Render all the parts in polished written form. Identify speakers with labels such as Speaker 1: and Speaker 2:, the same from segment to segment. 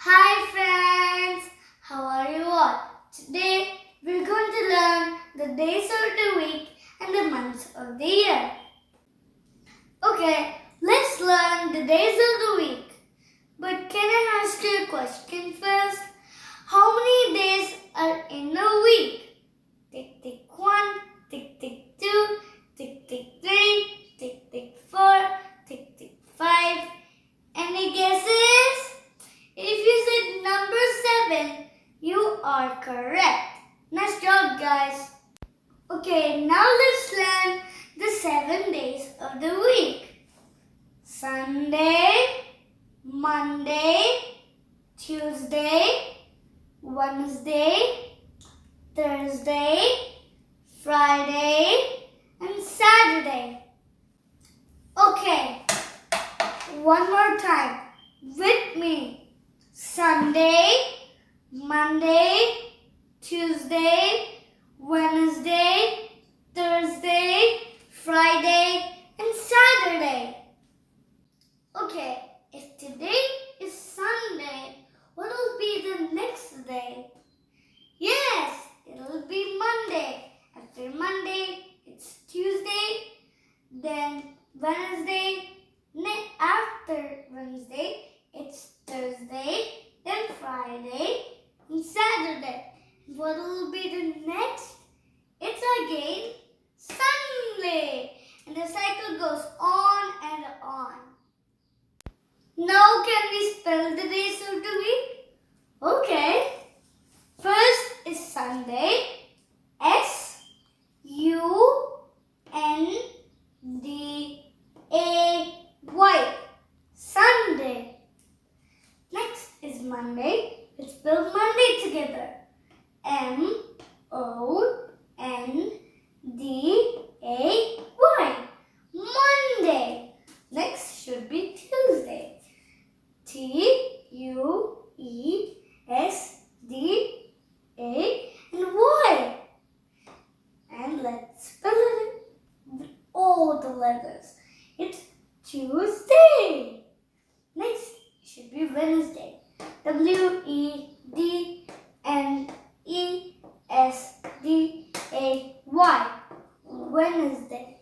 Speaker 1: Hi friends, how are you all? Today we're going to learn the days of the week and the months of the year. Okay, let's learn the days of the week. But can I ask you a question first? How many days are in a week? Tick tick 1, tick tick 2, tick tick 3, tick tick 4, tick tick 5. Any guesses? If you said number 7, you are correct. Nice job, guys. Okay, now let's learn the 7 days of the week. Sunday, Monday, Tuesday, Wednesday, Thursday, Friday, and Saturday. Okay, one more time with me. Sunday, Monday, Tuesday, Wednesday, Thursday, Friday, and Saturday. Okay, if today is Sunday, what will be the next day? Yes, it will be Monday. After Monday, it's Tuesday, then Wednesday, after Wednesday, it's Thursday, then Friday, and Saturday. What will be the next? It's again Sunday. And the cycle goes on and on. Now can we spell the days of the week? Okay. First is Sunday. S-U-N-D-A-Y. Sunday. Next is Monday. Let's spell Monday together. M-O-N-D-A-Y. Monday. Next should be Tuesday. T-U-E-S-D-A-Y. And let's spell it with all the letters. It's Tuesday. Next should be Wednesday. W-E-D-N-E-S-D-A-Y. Wednesday.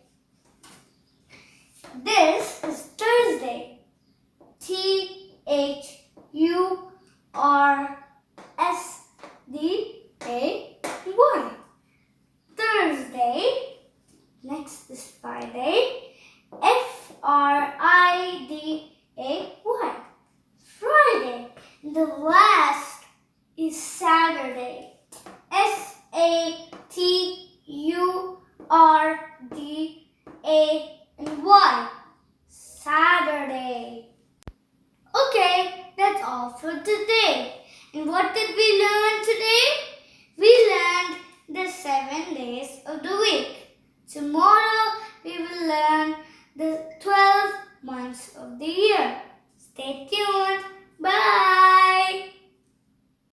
Speaker 1: This is Thursday. T-H-U-R-S-D-A-Y. Thursday. Next is Friday. F-R-I-D-A-Y. Friday. The last is Saturday. S-A-T-U-R-D-A-Y. Saturday. Okay, that's all for today. And what did we learn today? We learned the 7 days of the week. Tomorrow we will learn the